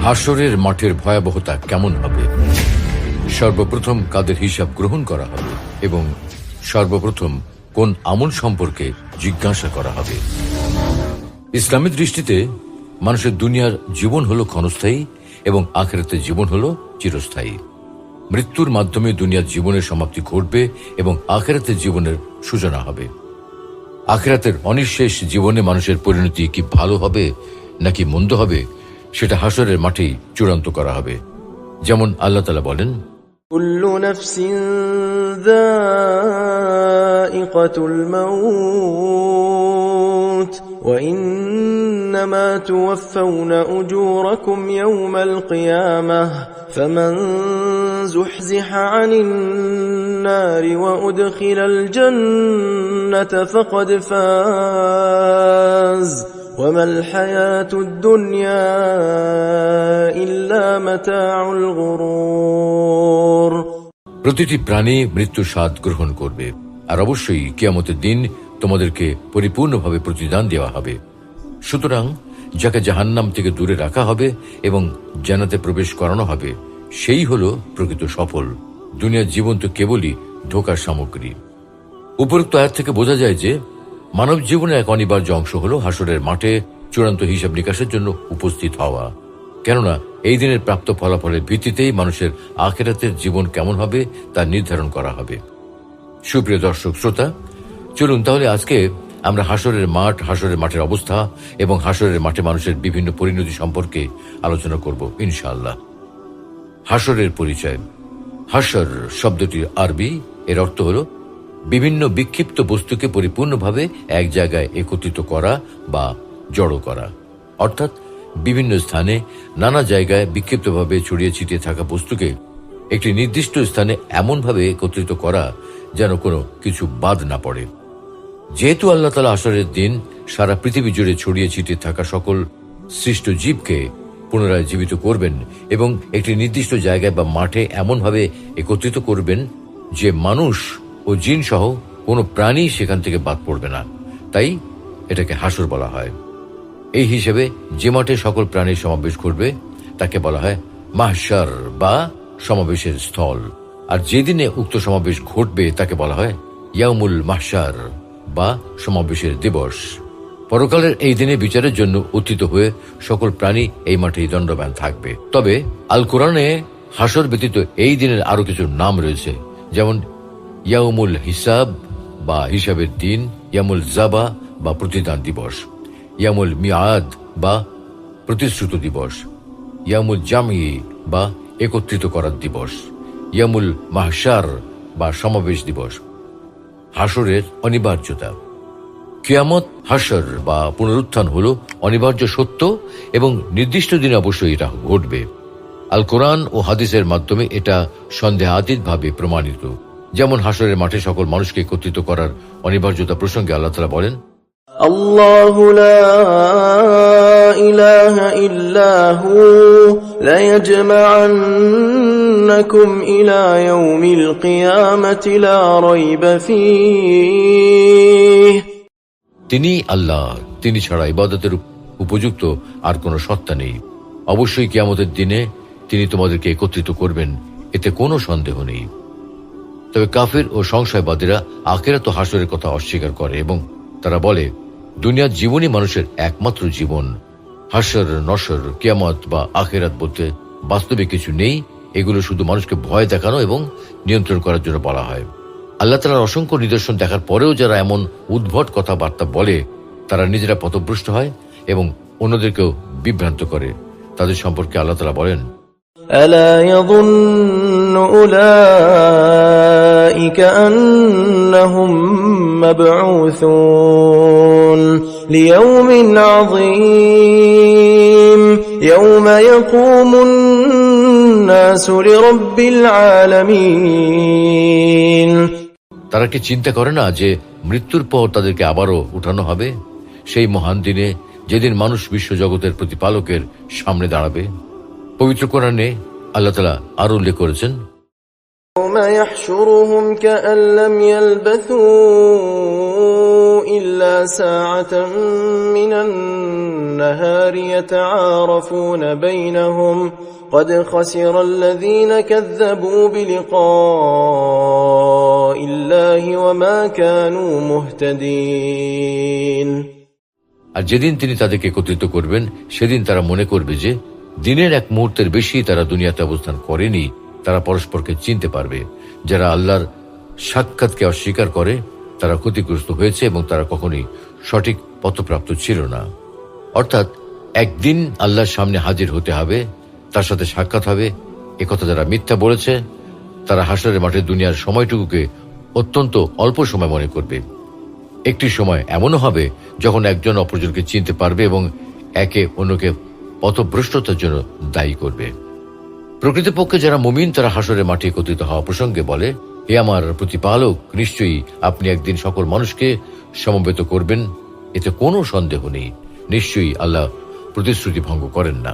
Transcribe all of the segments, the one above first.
হাসরের মাঠের ভয়াবহতা কেমন হবে, সর্বপ্রথম কাদের হিসাব গ্রহণ করা হবে এবং সর্বপ্রথম কোন আমল সম্পর্কে জিজ্ঞাসা করা হবে। ইসলামের দৃষ্টিতে মানুষের দুনিয়ার জীবন হলো ক্ষণস্থায়ী এবং আখিরাতের জীবন হলো চিরস্থায়ী। মৃত্যুর মাধ্যমে দুনিয়ার জীবনের সমাপ্তি ঘটবে এবং আখিরাতের জীবনের সূচনা হবে। আখিরাতের অনিঃশেষ জীবনে মানুষের পরিণতি কি ভালো হবে নাকি মন্দ হবে, সেটা হাসরের মাঠেই চূড়ান্ত করা হবে। যেমন আল্লাহ তাআলা বলেন, কুল্লু নাফসিন যায়িকাতুল মাউত ওয়া ইন্নামা তুওয়াফাউনা উজুরাকুম ইয়াওমাল কিয়ামাহ ফামান যুহজিহা আনিন নারি ওয়া উদখিলাল জান্নাতা ফাকাদ ফাজ وما الحياة الدنيا إلا متاع الغرور। প্রতিটি প্রাণী মৃত্যুর স্বাদ গ্রহণ করবে, আর অবশ্যই কিয়ামতের দিন তোমাদেরকে পরিপূর্ণভাবে প্রতিদান দেওয়া হবে। সুতরাং যাকে জাহান্নাম থেকে দূরে রাখা হবে এবং জান্নাতে প্রবেশ করানো হবে, সেই হলো প্রকৃত সফল। দুনিয়ার জীবন তো কেবলই ধোঁকার সামগ্রী। উপরোক্ত আয়াত থেকে বোঝা যায় যে মানব জীবনের এক অনিবার্য অংশ হল হাসরের মাঠে চূড়ান্ত হিসাব নিকাশের জন্য উপস্থিত হওয়া। কেননা এই দিনের প্রাপ্ত ফলাফলের ভিত্তিতেই মানুষের আখিরাতের জীবন কেমন হবে তা নির্ধারণ করা হবে। সুপ্রিয় দর্শক শ্রোতা, চলুন তাহলে আজকে আমরা হাসরের মাঠের অবস্থা এবং হাসরের মাঠে মানুষের বিভিন্ন পরিণতি সম্পর্কে আলোচনা করব ইনশাআল্লাহ। হাসরের পরিচয়। হাসর শব্দটির আরবি, এর অর্থ হল বিভিন্ন বিক্ষিপ্ত বস্তুকে পরিপূর্ণভাবে এক জায়গায় একত্রিত করা বা জড়ো করা, অর্থাৎ বিভিন্ন স্থানে নানা জায়গায় বিক্ষিপ্তভাবে ছড়িয়ে ছিটিয়ে থাকা বস্তুকে একটি নির্দিষ্ট স্থানে এমনভাবে একত্রিত করা যেন কোনো কিছু বাদ না পড়ে। যেহেতু আল্লাহ তাআলা হাসরের দিন সারা পৃথিবী জুড়ে ছড়িয়ে ছিটিয়ে থাকা সকল সৃষ্ট জীবকে পুনরায় জীবিত করবেন এবং একটি নির্দিষ্ট জায়গায় বা মাঠে এমনভাবে একত্রিত করবেন যে মানুষ ও জিন সহ কোনো প্রাণী সেখান থেকে বাদ পড়বে না, তাই এটাকে হাসর বলা হয়। এই হিসেবে যে মাঠে সকল প্রাণীর সমাবেশ ঘটবে তাকে বলা হয় মাহশার বা সমাবেশের স্থল, আর যেদিনে উক্ত সমাবেশ ঘটবে তাকে বলা হয় ইয়াউমুল মাহশার বা সমাবেশের দিবস। পরকালের এই দিনে বিচারের জন্য উত্থিত হয়ে সকল প্রাণী এই মাঠেই দণ্ডবান থাকবে। তবে আল কোরআনে হাসর ব্যতীত এই দিনের আরো কিছু নাম রয়েছে, যেমন ইয়াউমুল হিসাব বা হিসাবের দিন, ইয়ামুল জাবা বা প্রতিদান দিবস, ইয়ামুল মিয়াদ বা প্রতিশ্রুত দিবস, ইয়ামুল জামি বা একত্রিত করার দিবস, ইয়ামুল মাহশার বা সমাবেশ দিবস। হাসরের অনিবার্যতা। কিয়ামত, হাসর বা পুনরুত্থান হল অনিবার্য সত্য এবং নির্দিষ্ট দিনে অবশ্যই এটা ঘটবে। আল কোরআন ও হাদিসের মাধ্যমে এটা সন্দেহাতীতভাবে প্রমাণিত। যেমন হাসরের মাঠে সকল মানুষকে একত্রিত করার অনিবার্যতা প্রসঙ্গে আল্লাহ তাআলা বলেন, আল্লাহু লা ইলাহা ইল্লা হু লা ইয়াজমা'আন্নাকুম ইলা ইয়াউমিল কিয়ামাতি লা রাইবা ফীহ। তিনি আল্লাহ, তিনি ছাড়া ইবাদতের উপযুক্ত আর কোনো সত্তা নেই। অবশ্যই কিয়ামতের দিনে তিনি তোমাদেরকে একত্রিত করবেন, এতে কোনো সন্দেহ নেই। তবে কাফির ও সংশয়বাদীরা আখিরাত ও হাসরের কথা অস্বীকার করে এবং তারা বলে দুনিয়ার জীবনই মানুষের একমাত্র জীবন। হাসর, নসর, কিয়ামত বা আখিরাত বলতে বাস্তবে কিছু নেই। এগুলো শুধু মানুষকে ভয় দেখানো এবং নিয়ন্ত্রণ করার জন্য বলা হয়। আল্লাহ তাআলার অসংখ্য নিদর্শন দেখার পরেও যারা এমন উদ্ভট কথাবার্তা বলে, তারা নিজেরা পথভ্রষ্ট হয় এবং অন্যদেরকেও বিভ্রান্ত করে। তাদের সম্পর্কে আল্লাহ তাআলা বলেন, আলা ইয়াযুন্নু উলাইকা আন্নাহুম মাবউসুন লিয়াউমিন আযীম ইয়াওমা ইয়াকুমুন নাসু লিরাব্বিল আলামিন। তারা কি চিন্তা করে না যে মৃত্যুর পর তাদেরকে আবারও উঠানো হবে সেই মহান দিনে, যেদিন মানুষ বিশ্বজগতের প্রতিপালকের সামনে দাঁড়াবে? পবিত্র কোরআনে আল্লাহ তাআলা আরো উল্লেখ করেছেন, يوم يحشرهم كأن لم يلبثوا إلا ساعة من النهار يتعارفون بينهم قد خسر الذين كذبوا بلقاء الله وما كانوا مهتدين। আর যেদিন তিনি তাদেরকে একত্রিত করবেন সেদিন তারা মনে করবে যে দিনের এক মুহূর্তের বেশি তারা দুনিয়াতে অবস্থান করেনি। তারা পরস্পরকে চিনতে পারবে। যারা আল্লাহর সাক্ষাৎকে অস্বীকার করে তারা ক্ষতিগ্রস্ত হয়েছে এবং তারা কখনোই সঠিক পথপ্রাপ্ত ছিল না। অর্থাৎ একদিন আল্লাহর সামনে হাজির হতে হবে, তার সাথে সাক্ষাৎ হবে। একথা যারা মিথ্যা বলেছে তারা হাসরের মাঠে দুনিয়ার সময়টুকুকে অত্যন্ত অল্প সময় মনে করবে। একটি সময় এমনও হবে যখন একজন অপরজনকে চিনতে পারবে এবং একে অন্যকে পথভ্রষ্টতার জন্য দায়ী করবে। প্রকৃতপক্ষে যারা মুমিন তারা হাসরের মাঠে একত্রিত হওয়া প্রসঙ্গে বলে, হে আমার প্রতিপালক, নিশ্চয়ই আপনি একদিন সকল মানুষকে সমবেত করবেন, এতে কোনো সন্দেহ নেই। নিশ্চয়ই আল্লাহ প্রতিশ্রুতি ভঙ্গ করেন না।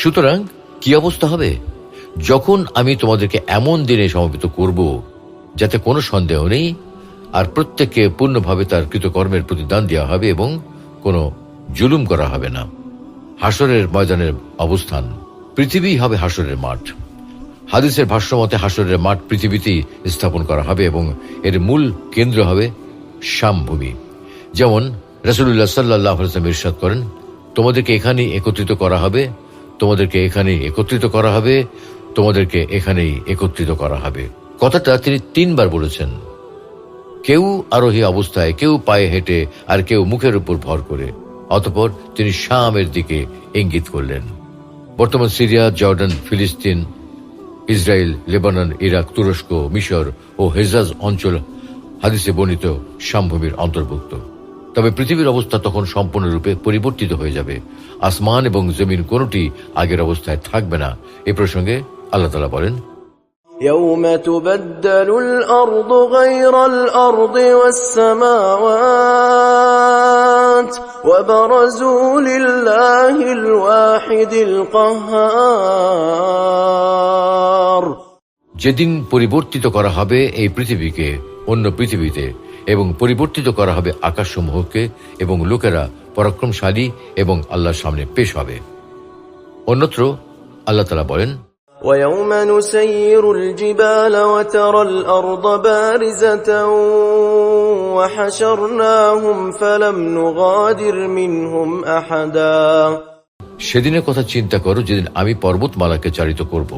সুতরাং কি অবস্থা হবে যখন আমি তোমাদেরকে এমন দিনে সমবেত করব যাতে কোনো সন্দেহ নেই, আর প্রত্যেককে পূর্ণভাবে তার কৃতকর্মের প্রতিদান দেওয়া হবে এবং কোনো জুলুম করা হবে না। হাসরের ময়দানের অবস্থান পৃথিবী হবে হাসরের মাঠ। হাদিসের ভাষ্য মতে হাসরের মাঠ পৃথিবীতেই স্থাপন করা হবে এবং এর মূল কেন্দ্র হবে শাম ভূমি। যেমন রাসূলুল্লাহ সাল্লাল্লাহু আলাইহি ওয়াসাল্লাম ইরশাদ করেন, তোমাদেরকে এখানেই একত্রিত করা হবে, তোমাদেরকে এখানেই একত্রিত করা হবে, তোমাদেরকে এখানেই একত্রিত করা হবে। কথাটা তিনি 3 বার বলেছেন। কেউ আরোহী অবস্থায়, কেউ পায়ে হেঁটে, আর কেউ মুখের উপর ভর করে। অতঃপর তিনি শামের দিকে ইঙ্গিত করলেন। বর্তমান সিরিয়া, জর্ডান, ফিলিস্তিন, ইসরায়েল, লেবানন, ইরাক, তুরস্ক, মিশর ও হেজাজ অঞ্চল হাদিসে বর্ণিত শামভূমির অন্তর্ভুক্ত। তবে পৃথিবীর অবস্থা তখন সম্পূর্ণরূপে পরিবর্তিত হয়ে যাবে। আসমান এবং জমিন কোনটি আগের অবস্থায় থাকবে না। এ প্রসঙ্গে আল্লাহ তাআলা বলেন, يوم تبدل الأرض غير الأرض والسماوات وبرزوا لله الواحد القهار। যেদিন পরিবর্তিত করা হবে এই পৃথিবীকে অন্য পৃথিবীতে এবং পরিবর্তিত করা হবে আকাশসমূহকে, এবং লোকেরা পরাক্রমশালী এবং আল্লাহর সামনে পেশ হবে। অন্যত্র আল্লাহ তাআলা বলেন, ويوم نسير الجبال وترى الأرض بارزة وحشرناهم فلم نغادر منهم أحدا। সেদিনের কথা চিন্তা করো যেদিন আমি পর্বতমালাকে চালিত করব,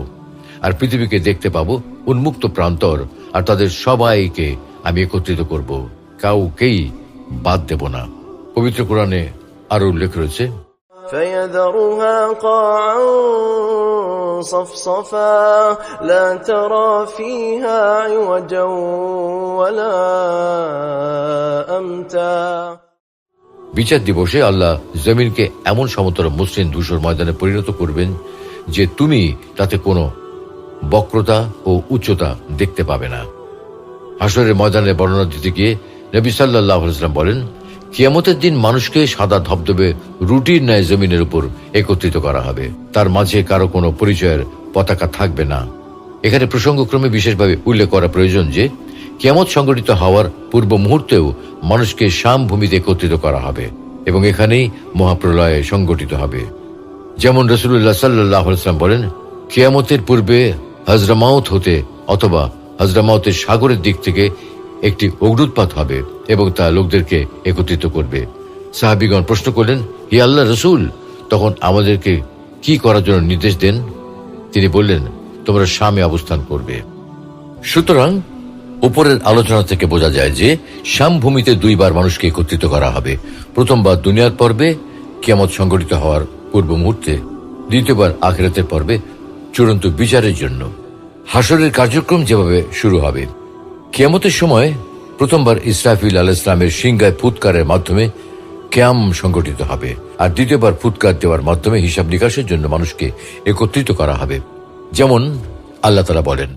আর পৃথিবীকে দেখতে পাবো উন্মুক্ত প্রান্তর, আর তাদের সবাইকে আমি একত্রিত করব, কাউকেই বাদ দেব না। পবিত্র কোরআনে আরো উল্লেখ রয়েছে, فيذرها قاعا صفصفا لا ترى فيها عوجا ولا أمتا। বিচার দিবসে আল্লাহ জমিনকে এমন সমতল মসৃণ ধূসর ময়দানে পরিণত করবেন যে তুমি তাতে কোনো বক্রতা ও উচ্চতা দেখতে পাবে না। হাসরের ময়দানে বর্ণনা দিতে গিয়ে নবী সাল্লাল্লাহু আলাইহি ওয়াসাল্লাম বলেন, কিয়ামতের দিন মানুষকে সাদা ধবধবে রুটির ন্যায় জমিনের উপর একত্রিত করা হবে। তার মাঝে কারো কোনো পরিচয়ের পতাকা থাকবে না। এখানে প্রসঙ্গক্রমে বিশেষভাবে উল্লেখ করা প্রয়োজন যে কিয়ামত সংঘটিত হওয়ার পূর্ব মুহূর্তেও মানুষকে শাম ভূমিতে একত্রিত করা হবে এবং এখানেই মহাপ্রলয় সংঘটিত হবে। যেমন রাসূলুল্লাহ সাল্লাল্লাহু আলাইহি ওয়াসাল্লাম বলেন, কিয়ামতের পূর্বে হজরমাউত হতে অথবা হজরমাউতের সাগরের দিক থেকে একটি অগ্ন্যুৎপাত হবে এবং তা লোকদেরকে একত্রিত করবে। সাহাবীগণ প্রশ্ন করলেন, হে আল্লাহর রাসূল, তখন আমাদেরকে কি করার জন্য নির্দেশ দেন? তিনি বললেন, তোমরা শামে অবস্থান করবে। সুতরাং উপরের আলোচনা থেকে বোঝা যায় যে শাম ভূমিতে 2 বার মানুষকে একত্রিত করা হবে। প্রথমবার দুনিয়ার পর্বে কিয়ামত সংঘটিত হওয়ার পূর্ব মুহূর্তে, দ্বিতীয়বার আখিরাতের পর্বে চূড়ান্ত বিচারের জন্য। হাসরের কার্যক্রম যেভাবে শুরু হবে, কিয়ামতের সময় প্রথমবার ইসরাফিল আলাইহিস সালামের সিংহায় ফুৎকারের মাধ্যমে কিয়াম সংঘটিত হবে, আর দ্বিতীয়বার ফুৎকার দেওয়ার মাধ্যমে হিসাব নিকাশের জন্য মানুষকে একত্রিত করা হবে। যেমন আল্লাহ তাআলা বলেন,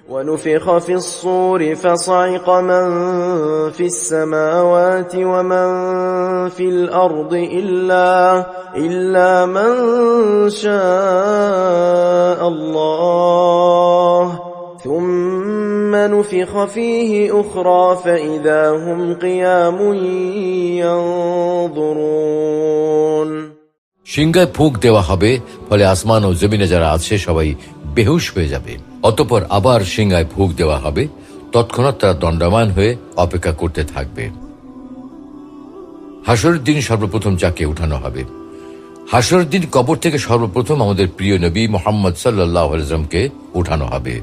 ونفخ في الصور فصعق من في السماوات ومن في الأرض إلا من شاء الله ثم نفخ فيه أخرى فإذا هم قيام ينظرون সিংহায় ফুঁক দেওয়া হবে, ফলে আসমান ও জমিনে যারা আছে সবাই বেহুশ হয়ে যাবে। অতঃপর আবার সিংহায় ফুঁক দেওয়া হবে, তৎক্ষণাৎ তারা দণ্ডায়মান হয়ে অপেক্ষা করতে থাকবে। হাসরের দিন সর্বপ্রথম যাকে উঠানো হবে। হাসরের দিন কবর থেকে সর্বপ্রথম আমাদের প্রিয় নবী মুহাম্মদ সাল্লাল্লাহু আলাইহি ওয়াসাল্লামকে উঠানো হবে,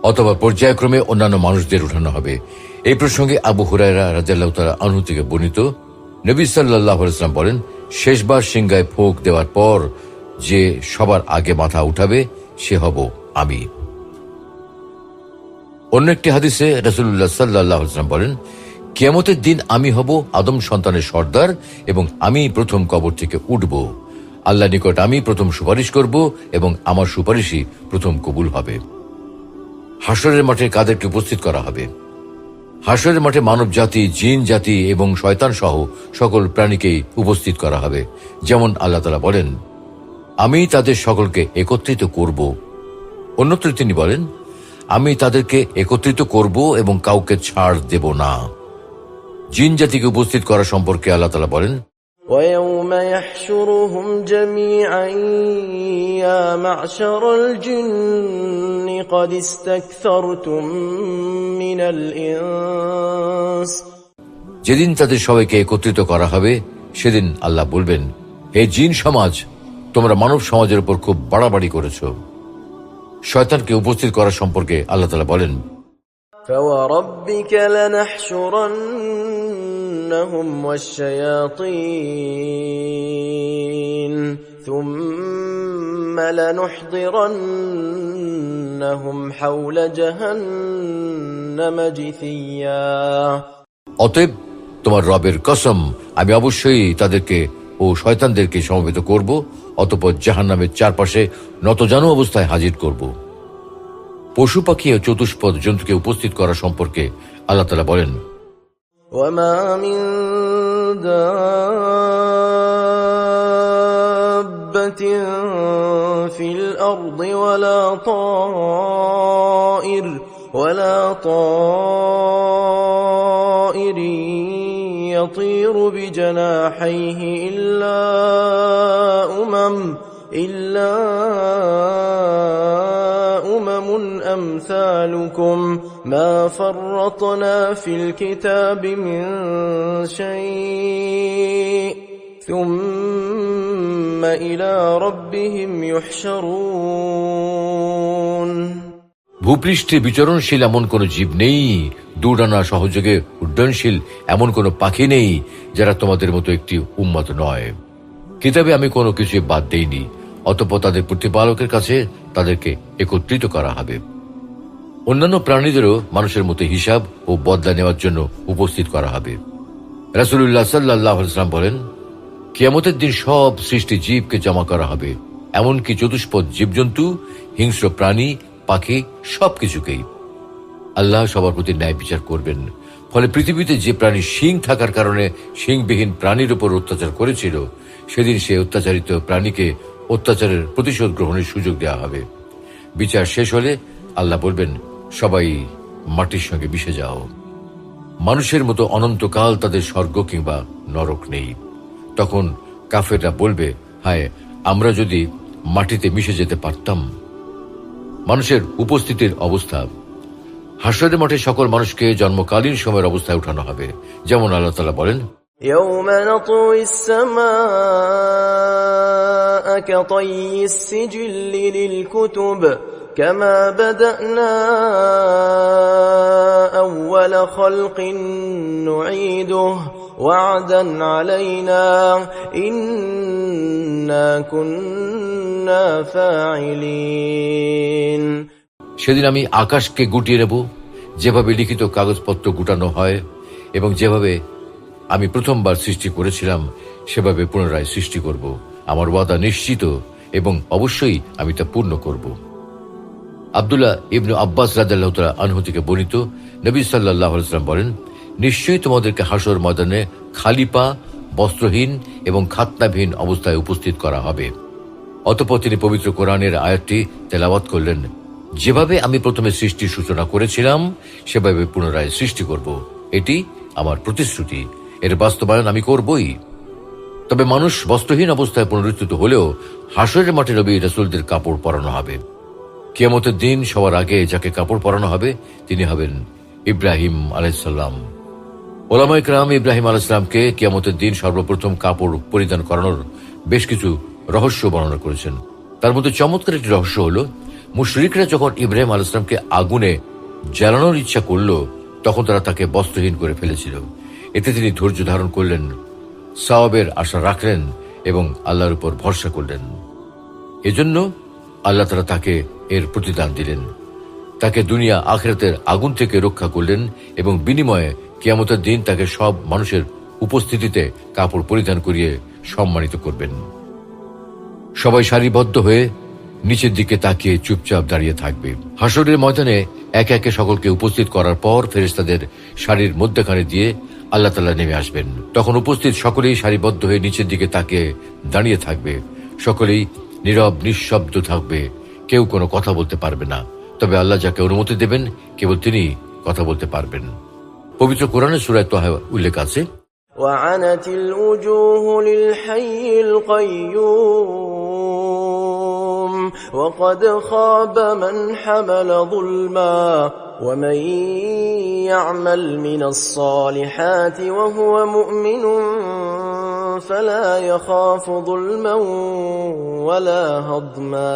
অথবা পর্যায়ক্রমে অন্যান্য মানুষদের উঠানো হবে। এই প্রসঙ্গে আবু হুরায়রা রাদিয়াল্লাহু তাআলা আনহু থেকে বর্ণিত, নবী সাল্লাল্লাহু আলাইহি ওয়াসাল্লাম বলেন, শেষবার সিংহায় ফুঁক দেওয়ার পর যে সবার আগে মাথা উঠাবে সে হব আমি। অন্য একটি হাদিসে রাসূলুল্লাহ সাল্লাল্লাহু আলাইহি ওয়াসাল্লাম বলেন, কিয়ামতের দিন আমি হব আদম সন্তানের সর্দার এবং আমি প্রথম কবর থেকে উঠব। আল্লাহর নিকট আমি প্রথম সুপারিশ করব এবং আমার সুপারিশই প্রথম কবুল হবে। হাসরের মাঠে কাদেরকে উপস্থিত করা হবে? হাসরের মাঠে মানব জাতি, জিন জাতি এবং শয়তান সহ সকল প্রাণীকেই উপস্থিত করা হবে। যেমন আল্লাহ তাআলা বলেন, আমি তাদের সকলকে একত্রিত করব। অন্যত্র তিনি বলেন, আমি তাদেরকে একত্রিত করব এবং কাউকে ছাড় দেব না। জিন জাতিকে উপস্থিত করা সম্পর্কে আল্লাহ তাআলা বলেন, ويوم يحشرهم جميعا يا معشر الجن قد استكثرتم من الإنس যেদিন তাদের সবাইকে একত্রিত করা হবে সেদিন আল্লাহ বলবেন, হে জিন সমাজ, তোমরা মানব সমাজের উপর খুব বাড়াবাড়ি করেছ। শয়তানকে উপস্থিত করা সম্পর্কে আল্লাহ তাআলা বলেন, فوربك لنحشرنهم والشياطين ثم لنحضرنهم حول جهنم جثيا অতএব তোমার রবের কসম, আমি অবশ্যই তাদেরকে ও শয়তানদেরকে সমবেত করব, অতঃপর জাহান্নামের চারপাশে নতজানু অবস্থায় হাজির করব। পশু পাখি ও চতুষ্পদ জন্তুকে উপস্থিত করা সম্পর্কে আল্লাহ তাআলা বলেন, وما من دابة في الأرض ولا طائر يطير بجناحيه إلا أمم أمثالكم ما فرطنا في الكتاب من شيء ثم إلى ربهم يحشرون ভূপৃষ্ঠে বিচরণশীল এমন কোন জীব নেই, দুডানা সহযোগে উড্ডয়নশীল এমন কোন পাখি নেই যারা তোমাদের মতো একটি উম্মত নয়। কিতাবে আমি কোনো কিছু বাদ দেইনি, অতঃপর তাদের প্রতিপালকের কাছে তাদেরকে একত্রিত করা হবে। অন্যান্য প্রাণীদেরও মানুষের মতো হিসাব ও বদলা নেওয়ার জন্য উপস্থিত করা হবে। রাসূলুল্লাহ সাল্লাল্লাহু আলাইহি ওয়াসাল্লাম বলেন, কিয়ামতের দিন সব সৃষ্টি জীবকে জমা করা হবে, এমনকি চতুষ্পদ জীবজন্তু, হিংস্র প্রাণী, পাখি, সবকিছুকেই। আল্লাহ সবার প্রতি ন্যায় বিচার করবেন। ফলে পৃথিবীতে যে প্রাণী শিং থাকার কারণে শিংবিহীন প্রাণীর উপর অত্যাচার করেছিল, সেদিন সে অত্যাচারিত প্রাণীকে অত্যাচারের প্রতিশোধ গ্রহণের সুযোগ দেওয়া হবে। বিচার শেষ হলে আল্লাহ বলবেন, সবাই মাটির সঙ্গে মিশে যাও। মানুষের মতো অনন্তকাল তাদের স্বর্গ কিংবা নরক নেই। তখন কাফেররা বলবে, হায়, আমরা যদি মাটিতে মিশে যেতে পারতাম। মানুষের উপস্থিতির অবস্থা। হাসরের মাঠে সকল মানুষকে জন্মকালীন সময়ের অবস্থায় উঠানো হবে। যেমন আল্লাহ তাআলা বলেন, يوم نطوي السماء كطي السجل للكتب كما بدأنا أول خلق نعيده وعدا علينا إنا كنا فاعلين সেদিন আমি আকাশকে গুটিয়ে নেব, যেভাবে লিখিত কাগজপত্র গুটানো হয়, এবং যেভাবে আমি প্রথমবার সৃষ্টি করেছিলাম সেভাবে পুনরায় সৃষ্টি করব। আমার ওয়াদা নিশ্চিত এবং অবশ্যই আমি তা পূর্ণ করব। আব্দুল্লাহ ইবনে আব্বাস রাদিয়াল্লাহু তাআলা আনহু থেকে বর্ণিত, নবী সাল্লাল্লাহু আলাইহি ওয়াসাল্লাম বলেন, নিশ্চয়ই তোমাদেরকে হাসর ময়দানে খালি পা, বস্ত্রহীন এবং খাতনাবিহীন অবস্থায় উপস্থিত করা হবে। অতঃপর তিনি পবিত্র কোরআনের আয়াতটি তেলাওয়াত করলেন, যেভাবে আমি প্রথমে সৃষ্টির সূচনা করেছিলাম সেভাবে পুনরায় সৃষ্টি করব। এটি আমার প্রতিশ্রুতি, এর বাস্তবায়ন আমি করবই। তবে মানুষ বস্ত্রহীন অবস্থায় পুনরুত্থিত হলেও হাসরের মাঠে নবী রাসূলদের কাপড় পরানো হবে। কিয়ামতের দিন সবার আগে যাকে কাপড় পরানো হবে তিনি হবেন ইব্রাহিম আলাইহিস সালাম। ওলামায়ে কেরাম ইব্রাহিম আলাইহিস সালামকে কিয়ামতের দিন সর্বপ্রথম কাপড় পরিধান করানোর বেশ কিছু রহস্য বর্ণনা করেছেন। তার মধ্যে চমৎকার একটি রহস্য হলো, মুশরিকরা যখন ইব্রাহিম আলাইহিস সালামকে আগুনে জ্বালানোর ইচ্ছা করল তখন তারা তাকে বস্ত্রহীন করে ফেলেছিল। এতে তিনি ধৈর্য ধারণ করলেন, সওয়াবের আশা রাখলেন এবং আল্লাহর উপর ভরসা করলেন। এজন্য আল্লাহ তাআলা তাকে এর প্রতিদান দিলেন। তাকে দুনিয়া আখিরাতের আগুন থেকে রক্ষা করলেন এবং বিনিময়ে কিয়ামতের দিন তাকে সব মানুষের উপস্থিতিতে কাপড় পরিধান করিয়ে সম্মানিত করবেন। সবাই সারিবদ্ধ হয়ে নিচের দিকে তাকিয়ে চুপচাপ দাঁড়িয়ে থাকবে। হাসরের ময়দানে একে একে সকলকে উপস্থিত করার পর ফেরেশতাদের সারির মধ্যখানে দিয়ে আল্লাহ তাআলা নেমে আসবেন। তখন উপস্থিত সকলেই সারিবদ্ধ হয়ে নিচের দিকে তাকিয়ে দাঁড়িয়ে থাকবে। সকলেই নীরব নিঃশব্দ থাকবে, কেউ কোনো কথা বলতে পারবে না। তবে আল্লাহ যাকে অনুমতি দেবেন কেবল তিনি কথা বলতে পারবেন। পবিত্র কোরআনের সূরা তাহা উল্লেখ আছে, وعنت الوجوه للحي القيوم وقد خاب من حمل ظلما ومن يعمل من الصالحات وهو مؤمن فلا يخاف ظلما ولا هضما।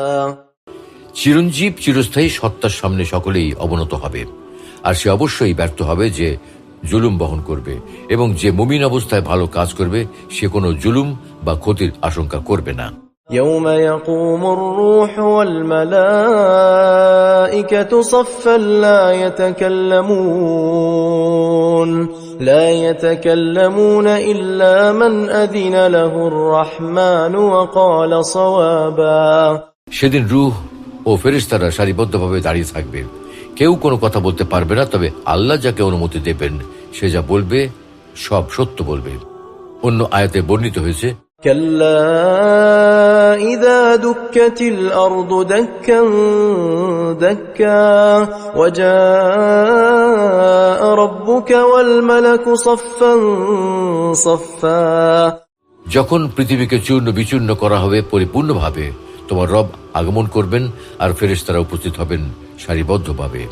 চিরঞ্জীব চিরস্থায়ী সত্তার সামনে সকলেই অবনত হবে, আর সে অবশ্যই ব্যর্থ হবে যে জুলুম বহন করবে, এবং যে মুমিন অবস্থায় ভালো কাজ করবে সে কোনো জুলুম বা ক্ষতির আশঙ্কা করবে না। يوم يقوم الروح والملائكة صفا لا يتكلمون إلا من أذن له الرحمن وقال صوابا। সেদিন রূহ ও ফেরেশতারা সারিবদ্ধভাবে দাঁড়িয়ে থাকবে, কেউ কোনো কথা বলতে পারবে না, তবে আল্লাহ যাকে অনুমতি দেবেন সে যা বলবে সব সত্য বলবে। অন্য আয়াতে বর্ণিত হয়েছে, كلا إذا دكت الأرض دكا دكا وجاء ربك والملك صفا صفا। যখন পৃথিবীকে চূর্ণ বিচূর্ণ করা হবে পরিপূর্ণভাবে তোমার রব আগমন করবেন আর ফেরেশতারা উপস্থিত হবেন সারিবদ্ধভাবে।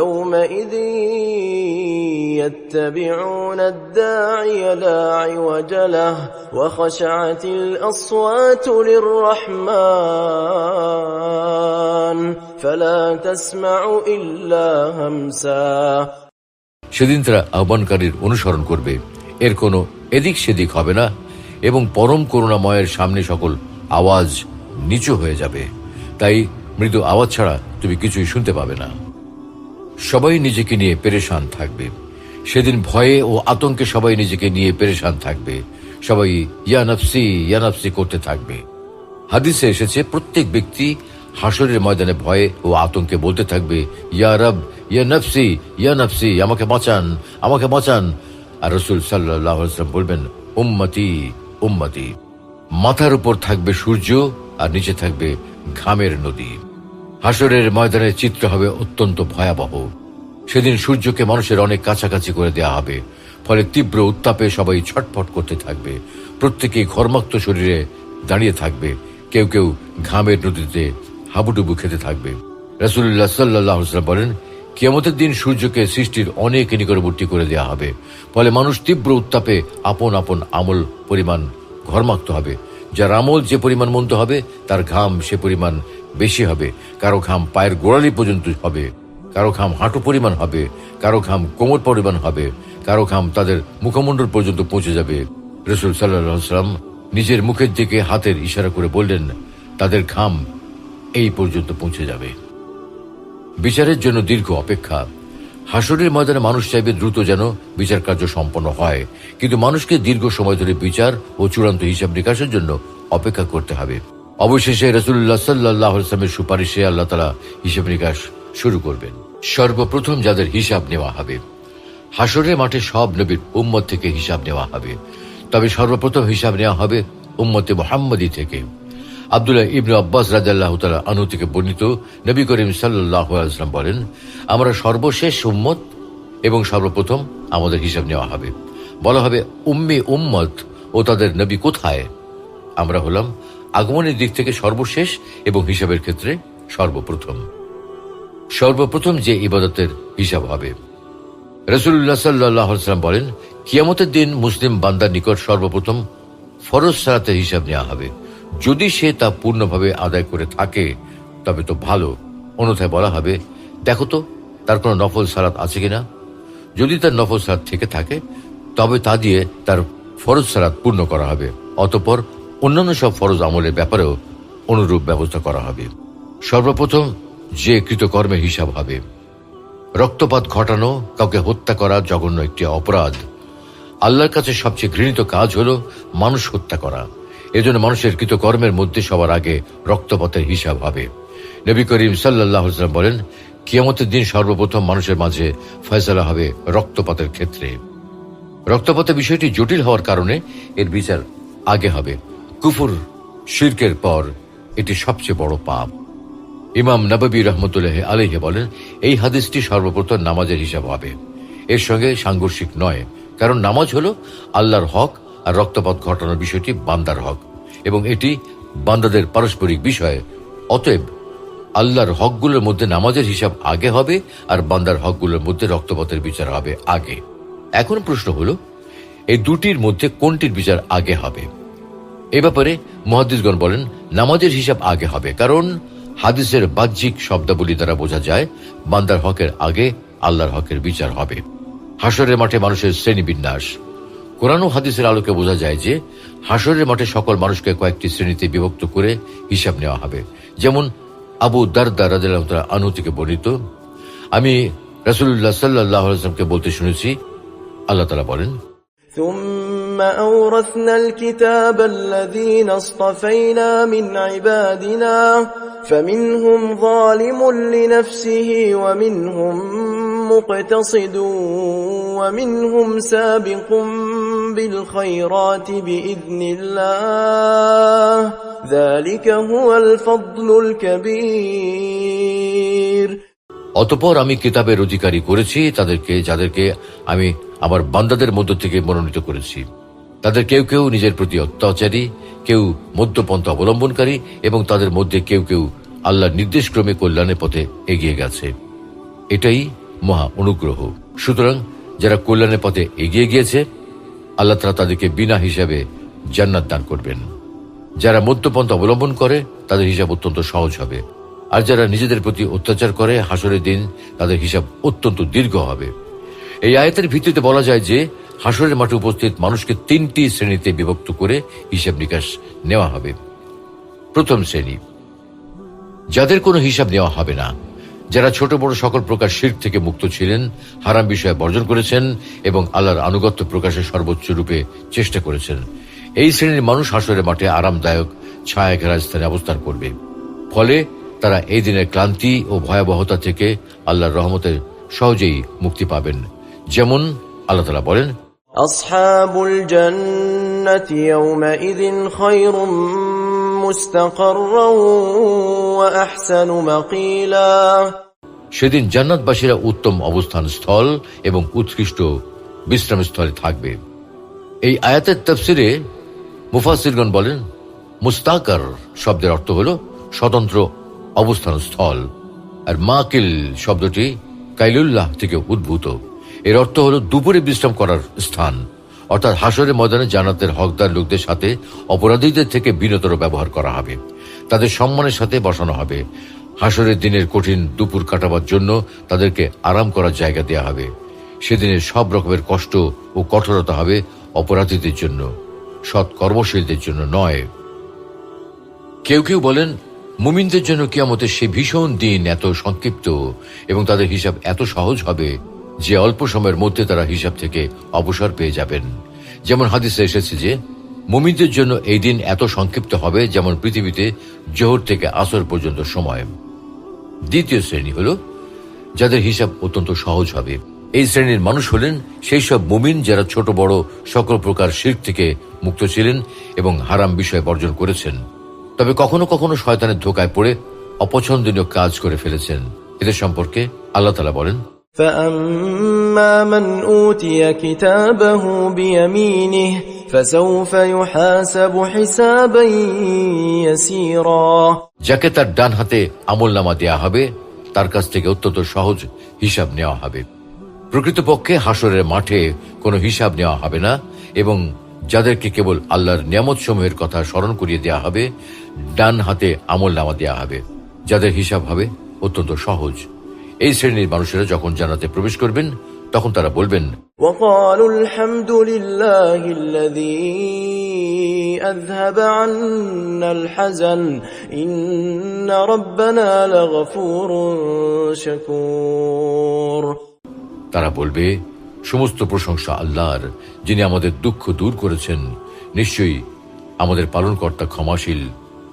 يومئذ يتبعون الداعي لا عوج له وخشعت الأصوات للرحمن فلا تسمع إلا همسا। সেদিন তারা আহ্বানকারীর অনুসরণ করবে, এর কোনো এদিক সেদিক হবে না, এবং পরম করুণাময়ের সামনে সকল আওয়াজ নিচু হয়ে যাবে, তাই মৃদু আওয়াজ ছাড়া তুমি কিছুই শুনতে পাবে না। সবাই নিজেকে নিয়ে পেরেশান থাকবে। সেদিন ভয়ে ও আতঙ্কে সবাই নিজেকে নিয়ে পেরেশান থাকবে, সবাই ইয়া নফসি করতে থাকবে। হাদিসে এসেছে, প্রত্যেক ব্যক্তি হাসরের ময়দানে ভয়ে ও আতঙ্কে বলতে থাকবে, ইয়া রব ইয়া নফসি, আমাকে বাঁচান, আমাকে বাঁচান। আর রাসূল সাল্লাল্লাহু আলাইহি ওয়াসাল্লাম বলবেন, উম্মতি উম্মতি। মাথার উপর থাকবে সূর্য আর নিচে থাকবে ঘামের নদী। হাসরের ময়দানের চিত্র হবে অত্যন্ত ভয়াবহ। সেদিন সূর্যকে মানুষের অনেক কাছাকাছি করে দেয়া হবে, ফলে তীব্র উত্তাপে সবাই ছটফট করতে থাকবে। প্রত্যেকেই ঘর্মাক্ত শরীরে দাঁড়িয়ে থাকবে, কেউ কেউ ঘামের নদীতে হাবুডুবু খেতে থাকবে। রাসূলুল্লাহ সাল্লাল্লাহু আলাইহি ওয়াসাল্লাম বলেন, কিয়ামতের দিন সূর্যকে সৃষ্টির অনেক নিকটবর্তী করে দেয়া হবে, ফলে মানুষ তীব্র উত্তাপে আপন আপন আমল পরিমাণ ঘর্মাক্ত হবে। যার আমল যে পরিমাণ মন্দ হবে তার ঘাম সে পরিমাণ বেশি হবে। কারো ঘাম পায়ের গোড়ালি পর্যন্ত হবে, কারো ঘাম হাঁটু পরিমাণ হবে, কারো ঘাম কোমর পরিমাণ হবে, কারো ঘাম তাদের মুখমণ্ডল পর্যন্ত পৌঁছে যাবে। রাসূল সাল্লাল্লাহু আলাইহি ওয়াসাল্লাম নিজের মুখের দিকে হাতের ইশারা করে বললেন, তাদের ঘাম এই পর্যন্ত পৌঁছে যাবে। বিচারের জন্য দীর্ঘ অপেক্ষা। হাসরের ময়দানে মানুষ চাইবে দ্রুত যেন বিচার কার্য সম্পন্ন হয়, কিন্তু মানুষকে দীর্ঘ সময় ধরে বিচার ও চূড়ান্ত হিসাব নিকাশের জন্য অপেক্ষা করতে হবে। অবশেষে রাসূলুল্লাহ সাল্লাল্লাহু আলাইহি ওয়াসাল্লামের সুপারিশে আল্লাহ তাআলা হিসাব নিকাশ শুরু করবেন। সর্বপ্রথম যাদের হিসাব নেওয়া হবে, হাসরের মাঠে সব নবীর উম্মত থেকে হিসাব নেওয়া হবে, তবে সর্বপ্রথম হিসাব নেওয়া হবে উম্মতে মুহাম্মদী থেকে। আব্দুল্লাহ ইবনে আব্বাস রাদিয়াল্লাহু তাআলা আনহু থেকে বর্ণিত, নবী করিম সাল্লাল্লাহু আলাইহি ওয়াসাল্লাম বলেন, আমরা সর্বশেষ উম্মত এবং সর্বপ্রথম আমাদের হিসাব নেওয়া হবে। বলা হবে, উম্মি উম্মত ও তাদের নবী কোথায়? আমরা হলাম আগমনের দিক থেকে সর্বশেষ এবং হিসাবের ক্ষেত্রে সর্বপ্রথম যে ইবাদতের হিসাব হবে। রাসূলুল্লাহ সাল্লাল্লাহু আলাইহি ওয়াসাল্লাম বলেন, কিয়ামতের দিন মুসলিম বান্দার নিকট সর্বপ্রথম ফরজ সালাতের হিসাব নেওয়া হবে। যদি সে তা পূর্ণভাবে আদায় করে থাকে তবে তো ভালো, অন্যথায় বলা হবে, দেখো তো তার কোনো নফল সালাত আছে কিনা। যদি তার নফল সালাত থেকে থাকে তবে তা দিয়ে তার ফরজ সালাত পূর্ণ করা হবে। অতঃপর অন্যান্য সব ফরজ আমলের ব্যাপারেও অনুরূপ ব্যবস্থা করা হবে। সর্বপ্রথম যে কৃতকর্মের হিসাব হবে। রক্তপাত ঘটানো, কাউকে হত্যা করা জঘন্য একটি অপরাধ। আল্লাহর কাছে সবচেয়ে ঘৃণিত কাজ হলো মানুষ হত্যা করা। এজন্য মানুষের কৃতকর্মের মধ্যে সবার আগে রক্তপাতের হিসাব হবে। নবী করিম সাল্লাল্লাহু আলাইহি ওয়াসাল্লাম বলেন, কিয়ামতের দিন সর্বপ্রথম মানুষের মাঝে ফয়সালা হবে রক্তপাতের ক্ষেত্রে। রক্তপাতের বিষয়টি জটিল হওয়ার কারণে এর বিচার আগে হবে। কুফর শিরকের পর এটি সবচেয়ে বড় পাপ। ইমাম নববী রহমতুল্লাহ আলাইহি বলেন, এই হাদিসটি সর্বপ্রথম নামাজের হিসাব হবে। এর সঙ্গে সাংঘর্ষিক নয়, কারণ নামাজ হলো আল্লাহর হক আর রক্তপাত ঘটানোর বিষয়টি বান্দার হক, এবং এটি বান্দাদের পারস্পরিক বিষয়। অতএব আল্লাহর হকগুলোর মধ্যে নামাজের হিসাব আগে হবে আর বান্দার হকগুলোর মধ্যে রক্তপাতের বিচার হবে আগে। এখন প্রশ্ন হলো, এই দুটির মধ্যে কোনটির বিচার আগে হবে? এ ব্যাপারে মুহাদ্দিসগণ বলেন, নামাজের হিসাব আগে হবে, কারণ হাদিসের বাহ্যিক শব্দাবলী দ্বারা বোঝা যায় বান্দার হকের আগে আল্লাহর হকের বিচার হবে। হাসরের মাঠে মানুষের শ্রেণীবিন্যাস। কোরআন ও হাদিসের আলোকে বোঝা যায় যে হাসরের মাঠে সকল মানুষকে কয়েকটি শ্রেণীতে বিভক্ত করে হিসাব নেওয়া হবে। যেমন আবু দারদা রাদিয়াল্লাহু তাআলা আনহু থেকে বর্ণিত, আমি রাসূলুল্লাহ সাল্লাল্লাহু আলাইহি ওয়াসাল্লামকে বলতে শুনেছি, আল্লাহ তাআলা বলেন, ثم أورثنا الكتاب الذين اصطفينا من عبادنا فمنهم ظالم لنفسه ومنهم مقتصد ومنهم سابق بالخيرات بإذن الله ذلك هو الفضل الكبير। অতঃপর আমি কিতাবের অধিকারী করেছি তাদেরকে, যাদেরকে আমি আমার বান্দাদের মধ্য থেকে মনোনীত করেছি। তাদের কেউ কেউ নিজের প্রতি অত্যাচারী, কেউ মধ্যপন্থা অবলম্বনকারী, এবং তাদের মধ্যে কেউ কেউ আল্লাহর নির্দেশক্রমে কল্যাণের পথে এগিয়ে গেছে। এটাই মহা অনুগ্রহ। সুতরাং যারা কল্যাণের পথে এগিয়ে গিয়েছে, আল্লাহ তাআলা তাদেরকে বিনা হিসাবে জান্নাত দান করবেন। যারা মধ্যপন্থা অবলম্বন করে তাদের হিসাব অত্যন্ত সহজ হবে, আর যারা নিজেদের প্রতি অত্যাচার করে হাসরের দিন তাদের হিসাব অত্যন্ত দীর্ঘ হবে। এই আয়াতের ভিত্তিতে বলা যায় যে হাসরের মাঠে উপস্থিত মানুষকে তিনটি শ্রেণীতে বিভক্ত করে হিসাব নিকাশ নেওয়া হবে। প্রথম শ্রেণী, যাদের কোনো হিসাব নেওয়া হবে না, যারা ছোট বড় সকল প্রকার শিরক থেকে মুক্ত ছিলেন, হারাম বিষয়ে বর্জন করেছেন এবং আল্লাহর আনুগত্য প্রকাশের সর্বোচ্চ রূপে চেষ্টা করেছেন। এই শ্রেণীর মানুষ হাসরের মাঠে আরামদায়ক ছায়া ঘেরা স্থানে অবস্থান করবে। ফলে তারা এই দিনের ক্লান্তি ও ভয়াবহতা থেকে আল্লাহর রহমতের সহজেই মুক্তি পাবেন। যেমন আল্লাহ তাআলা বলেন, আসহাবুল জান্নাতি ইয়াওমাইযিন খায়রুম মুস্তাকাররান ওয়া আহসানু মাকিলা। সেদিন জান্নাতবাসীরা উত্তম অবস্থান স্থল এবং উৎকৃষ্ট বিশ্রাম স্থলে থাকবে। এই আয়াতের তাফসিরে মুফাসসিরগণ বলেন, মুস্তাকার শব্দের অর্থ হল স্বতন্ত্র অবস্থান স্থল, আর মাকিল শব্দটি কাইলুল্লাহ থেকে উদ্ভূত। এর অর্থ হল দুপুরে বিশ্রাম করার স্থান, অর্থাৎ হাসরের ময়দানে জান্নাতের হকদার লোকদের সাথে অপরাধীদের থেকে বিনতর ব্যবহার করা হবে, তাদের সম্মানের সাথে বসানো হবে। হাসরের দিনের কঠিন দুপুর কাটাবার জন্য তাদেরকে আরাম করার জায়গা দেওয়া হবে। সেদিনের সব রকমের কষ্ট ও কঠোরতা হবে অপরাধীদের জন্য, সৎ কর্মশীলদের জন্য নয়। কেউ কেউ বলেন, মুমিনদের জন্য কিয়ামতের সেই ভীষণ দিন এত সংক্ষিপ্ত এবং তাদের হিসাব এত সহজ হবে যে অল্প সময়ের মধ্যে তারা হিসাব থেকে অবসর পেয়ে যাবেন। যেমন হাদিসে এসেছে যে মুমিনদের জন্য এই দিন এত সংক্ষিপ্ত হবে যেমন পৃথিবীতে জোহর থেকে আসর পর্যন্ত সময়। দ্বিতীয় শ্রেণী হল যাদের হিসাব অত্যন্ত সহজ হবে। এই শ্রেণীর মানুষ হলেন সেই সব মুমিন যারা ছোট বড় সকল প্রকার শিরক থেকে মুক্ত ছিলেন এবং হারাম বিষয় বর্জন করেছেন। তবে কখনো কখনো শয়তানের ধোকায় পড়ে অপছন্দনীয় কাজ করে ফেলেছেন। এদের সম্পর্কে আল্লাহ তাআলা বলেন, فأما من أوتي كتابه بيمينه فسوف يحاسب حسابا يسيرا। যাকে তার ডান হাতে আমলনামা দেয়া হবে তার কাছ থেকে অত্যন্ত সহজ হিসাব নেওয়া হবে। প্রকৃতপক্ষে হাসরের মাঠে কোনো হিসাব নেওয়া হবে না এবং যাদেরকে কেবল আল্লাহর নিয়ামত সমূহের কথা স্মরণ করিয়ে দেওয়া হবে, ডান হাতে আমলনামা দেওয়া হবে, যাদের হিসাব হবে অত্যন্ত সহজ। এই শ্রেণীর মানুষেরা যখন জান্নাতে প্রবেশ করবেন তখন তারা বলবেন, وقالوا الحمد لله الذي أذهب عنا الحزن إن ربنا لغفور شكور। তারা বলবে, সমস্ত প্রশংসা আল্লাহর, যিনি আমাদের দুঃখ দূর করেছেন। নিশ্চয়ই আমাদের পালনকর্তা ক্ষমাশীল,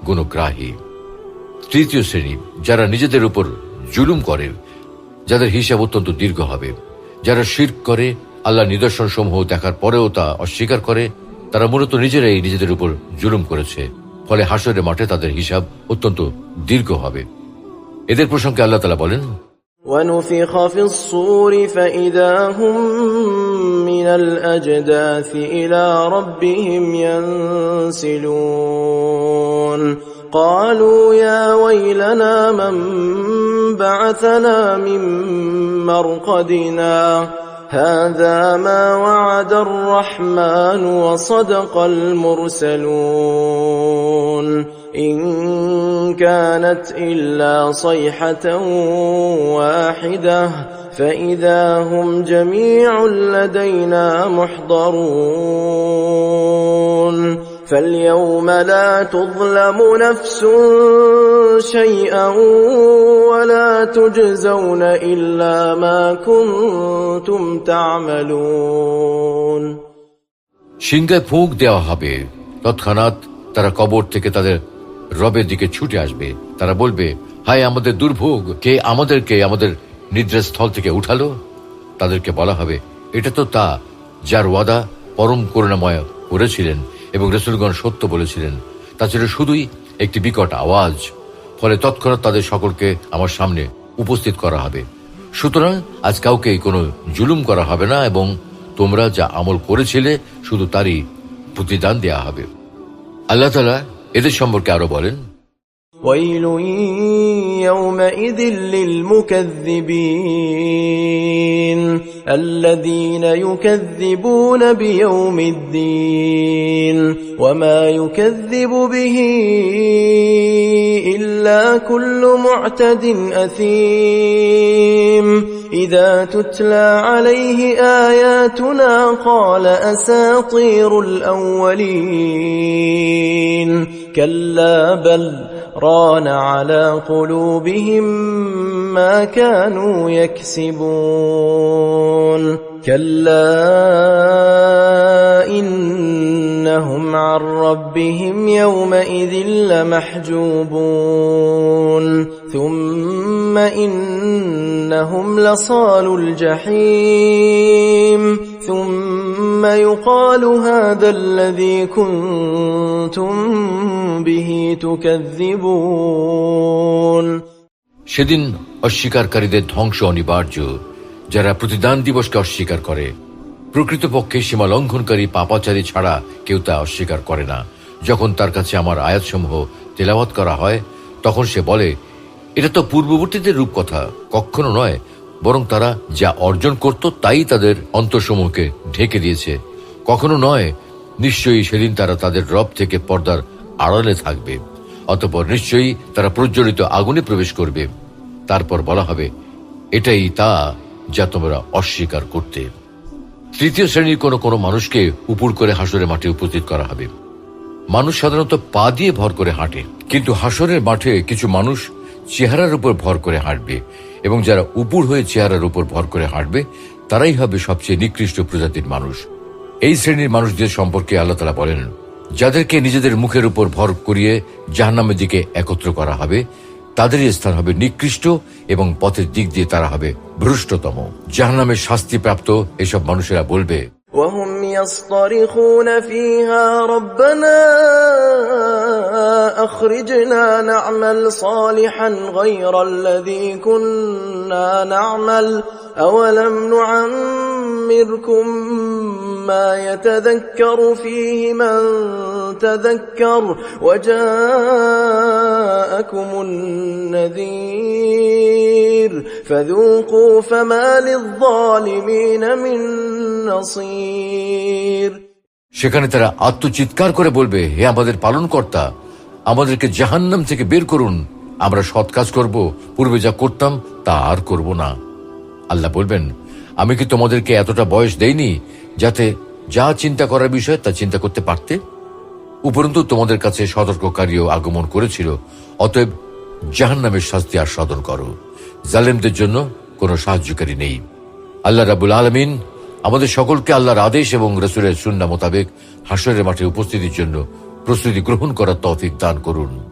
গুণগ্রাহী। তৃতীয় শ্রেণী, যারা নিজেদের উপর জুলুম করে, যাদের হিসাব অত্যন্ত দীর্ঘ হবে। যারা শিরক করে, আল্লাহ নিদর্শন সমূহ দেখার পরেও তা অস্বীকার করে, তারা মূলত নিজেরাই নিজেদের উপর জুলুম করেছে। ফলে হাসরের মাঠে তাদের হিসাব অত্যন্ত দীর্ঘ হবে। এদের প্রসঙ্গে আল্লাহ তাআলা বলেন, ونفخ في الصور فإذا هم من الأجداث إلى ربهم ينسلون قالوا يا ويلنا من بعثنا من مرقدنا هذا ما وعد الرحمن وصدق المرسلون إن كانت إلا صيحة واحدة فإذا هم جميع لدينا محضرون فاليوم لا تظلم نفس شيئا ولا تجزون إلا ما كنتم تعملون। সিংহায় ফুঁক দেওয়া হবে, তৎক্ষণাৎ তারা কবর থেকে তাদের রবের দিকে ছুটে আসবে। তারা বলবে, হায় আমাদের দুর্ভোগ, কে আমাদেরকে আমাদের নিদ্রাস্থল থেকে উঠালো? তাদেরকে বলা হবে, এটা তো তা যার ওয়াদা পরম করুণাময় করেছিলেন এবং রাসূলগণ সত্য বলেছিলেন। তা ছিল শুধুই একটি বিকট আওয়াজ। ফলে তৎক্ষণাৎ তাদের সকলকে আমার সামনে উপস্থিত করা হবে। সুতরাং আজ কাউকেই কোনো জুলুম করা হবে না এবং তোমরা যা আমল করেছিলে শুধু তারই প্রতিদান দেয়া হবে। আল্লাহ তাআলা এদের সম্পর্কে আরো বলেন, ويل يومئذ للمكذبين الذين يكذبون بيوم الدين وما يكذب به إلا كل معتد أثيم إذا تتلى عليه آياتنا قال أساطير الأولين كلا بل ران على قلوبهم ما كانوا يكسبون كلا إنهم عن ربهم يومئذ لمحجوبون ثم إنهم لصالوا الجحيم ثم يقال هذا الذي كنتم به تكذبون। সেদিন অস্বীকারীদের ধ্বংস অনিবার্য, যারা প্রতিদান দিবসকে অস্বীকার করে। প্রকৃতপক্ষে সীমা লঙ্ঘনকারী পাপাচারী ছাড়া কেউ তা অস্বীকার করে না। যখন তার কাছে আমার আয়াতসমূহ তেলাওয়াত করা হয় তখন সে বলে, এটা তো পূর্ববর্তীদের রূপকথা, কখনো নয়, বরং তারা যা অর্জন করত তাই তাদের অন্তরসমূহকে ঢেকে দিয়েছে। কখনো নয়, নিশ্চয়ই সেদিন তারা তাদের রব থেকে পর্দার আড়ালে থাকবে। অতঃপর নিশ্চয়ই তারা প্রজ্বলিত আগুনে প্রবেশ করবে। তারপর বলা হবে, এটাই তা যা তোমরা অস্বীকার করতে। তৃতীয় শ্রেণীর কোনো মানুষকে উপর করে হাসরের মাঠে উপস্থিত করা হবে। মানুষ সাধারণত পা দিয়ে ভর করে হাঁটে, কিন্তু হাসরের মাঠে কিছু মানুষ চেহারার উপর ভর করে হাঁটবে এবং যারা উপর হয়ে চেহারার উপর ভর করে হাঁটবে তারাই হবে সবচেয়ে নিকৃষ্ট প্রজাতির মানুষ। এই শ্রেণীর মানুষদের সম্পর্কে আল্লাহ তাআলা বলেন, যাদেরকে নিজেদের মুখের উপর ভর করিয়ে জাহান্নামের দিকে একত্র করা হবে তাদেরই স্থান হবে নিকৃষ্ট এবং পথের দিক দিয়ে তারা হবে ভ্রষ্টতম। জাহান্নামের শাস্তিপ্রাপ্ত এসব মানুষেরা বলবে, وهم يصطرخون فيها ربنا أخرجنا نعمل صالحا غير الذي كنا نعمل أولم نعمركم ما يتذكر فيه من تذكر وجاءكم النذير فذوقوا فما للظالمين من نصير। সেখানে তারা আত্মচিৎকার করে বলবে, হে আমাদের পালনকর্তা, আমাদেরকে জাহান্নাম থেকে বের করুন, আমরা সৎ কাজ করব, পূর্বে যা করতাম তা আর করব না। আল্লাহ বলবেন, আমি কি তোমাদেরকে এতটা বয়স দেইনি যাতে যা চিন্তা করার বিষয় তা চিন্তা করতে পারতে? উপরন্তু তোমাদের কাছে সতর্ককারীও আগমন করেছিল, অতএব জাহান্নামের শাস্তি আস্বাদন করো। জালেমদের জন্য কোনো সাহায্যকারী নেই। আল্লাহ রাব্বুল আলামিন আমাদের সকলকে আল্লাহর আদেশ এবং রাসূলের সুন্নাহ মোতাবেক হাশরের মাঠে উপস্থিতির জন্য প্রস্তুতি গ্রহণ করার তৌফিক দান করুন।